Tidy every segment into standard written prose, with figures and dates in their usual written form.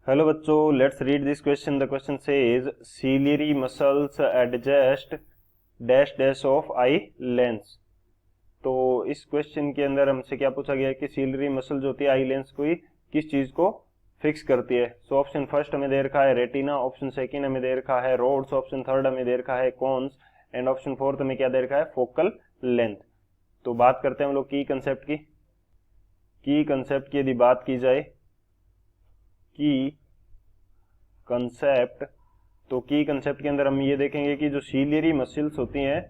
Hello बच्चों, let's read this question. The question says ciliary muscles adjust dash dash of eye lens. तो इस question के अंदर हमसे क्या पूछा गया है कि सीलियरी मसल जो होती है आई लेंस को किस चीज को फिक्स करती है। सो ऑप्शन फर्स्ट हमें दे रखा है रेटिना, ऑप्शन सेकंड हमें दे रखा है रोड्स, ऑप्शन थर्ड हमें दे रखा है कॉन्स एंड ऑप्शन फोर्थ हमें क्या दे रखा है, फोकल लेंथ। तो बात करते हैं हम लोग की कंसेप्ट की यदि बात की जाए की कंसेप्ट, तो की कंसेप्ट के अंदर हम ये देखेंगे कि जो सीलियरी मसल्स होती हैं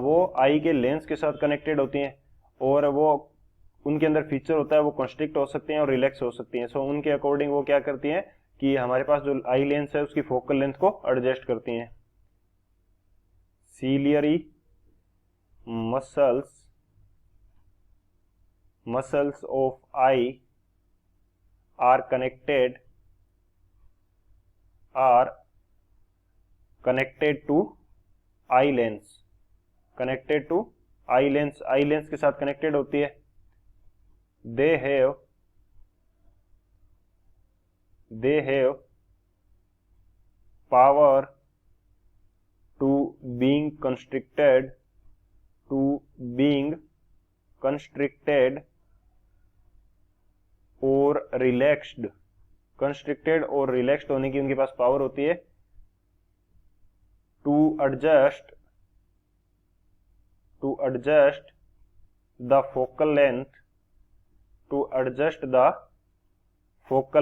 वो आई के लेंस के साथ कनेक्टेड होती हैं और वो उनके अंदर फीचर होता है वो कंस्ट्रिक्ट हो सकती हैं और रिलैक्स हो सकती हैं। सो उनके अकॉर्डिंग वो क्या करती हैं कि हमारे पास जो आई लेंस है उसकी फोकल लेंथ को एडजस्ट करती हैं। Ciliary muscles of eye are connected to eye lens, eye lens के साथ कनेक्टेड होती है। They have power to being constricted और रिलैक्स्ड, कंस्ट्रिक्टेड और रिलैक्स्ड होने की उनके पास पावर होती है। To adjust the focal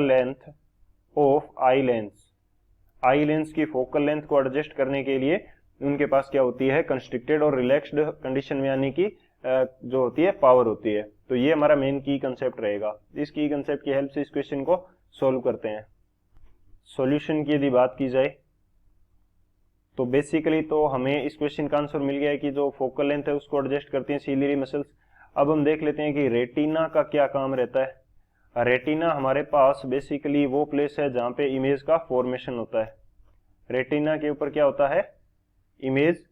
length of eye lens की फोकल लेंथ को एडजस्ट करने के लिए उनके पास क्या होती है, कंस्ट्रिक्टेड और रिलैक्स्ड कंडीशन में आने की जो होती है पावर होती है। तो ये हमारा मेन की कंसेप्ट रहेगा। इस की कंसेप्ट की हेल्प से इस क्वेश्चन को सोल्व करते हैं। सॉल्यूशन की यदि बात की जाए तो बेसिकली तो हमें इस क्वेश्चन का आंसर मिल गया है कि जो फोकल लेंथ है उसको एडजस्ट करती हैं सीलियरी मसल्स। अब हम देख लेते हैं कि रेटिना का क्या काम रहता है। रेटिना हमारे पास बेसिकली वो प्लेस है जहां पे इमेज का फॉर्मेशन होता है। रेटिना के ऊपर क्या होता है, इमेज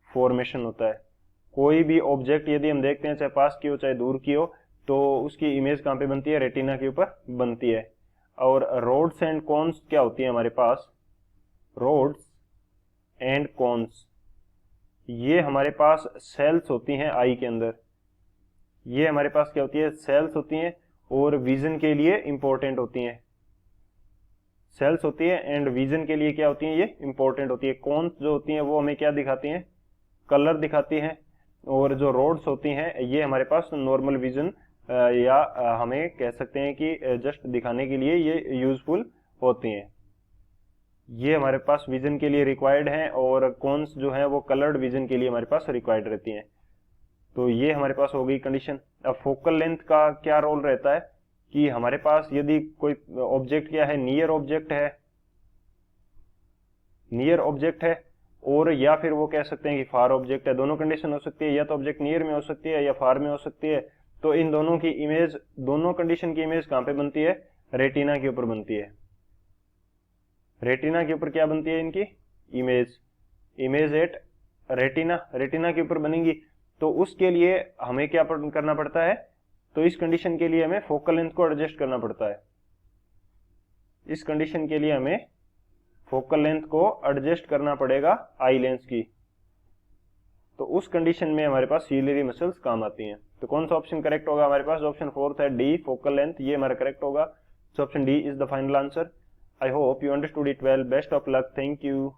फॉर्मेशन होता है। कोई भी ऑब्जेक्ट यदि हम देखते हैं चाहे पास की हो चाहे दूर की हो तो उसकी इमेज कहां पे बनती है, रेटिना के ऊपर बनती है। और रोड्स एंड कॉन्स क्या होती है हमारे पास, रोड्स एंड कॉन्स ये हमारे पास सेल्स होती हैं आई के अंदर। ये हमारे पास क्या होती है, सेल्स होती हैं और विजन के लिए इंपॉर्टेंट होती हैं। सेल्स होती है एंड विजन के लिए क्या होती हैं, ये इंपॉर्टेंट होती है। कॉन्स जो होती हैं वो हमें क्या दिखाती हैं, कलर दिखाती हैं। और जो रोड्स होती हैं ये हमारे पास नॉर्मल विजन या हमें कह सकते हैं कि जस्ट दिखाने के लिए ये यूजफुल होती हैं। ये हमारे पास विजन के लिए रिक्वायर्ड हैं और कॉन्स जो है वो कलर्ड विजन के लिए हमारे पास रिक्वायर्ड रहती हैं। तो ये हमारे पास हो गई कंडीशन। अब फोकल लेंथ का क्या रोल रहता है कि हमारे पास यदि कोई ऑब्जेक्ट क्या है, नियर ऑब्जेक्ट है और या फिर वो कह सकते हैं कि फार ऑब्जेक्ट है। दोनों कंडीशन हो सकती है, या तो ऑब्जेक्ट नियर में हो सकती है या फार में हो सकती है। तो इन दोनों की इमेज, दोनों कंडीशन की इमेज कहां पे बनती है, रेटिना के ऊपर बनती है। रेटिना के ऊपर क्या बनती है इनकी इमेज एट रेटिना के ऊपर बनेंगी। तो उसके लिए हमें क्या करना पड़ता है, तो इस कंडीशन के लिए हमें फोकल लेंथ को एडजस्ट करना पड़ता है। इस कंडीशन के लिए हमें फोकल लेंथ को एडजस्ट करना पड़ेगा आई लेंस की। तो उस कंडीशन में हमारे पास सीलियरी मसल्स काम आती हैं। तो कौन सा ऑप्शन करेक्ट होगा हमारे पास, ऑप्शन फोर्थ है डी, फोकल लेंथ, ये हमारा करेक्ट होगा। So option D is the final answer. I hope you understood it well. Best of luck. Thank you.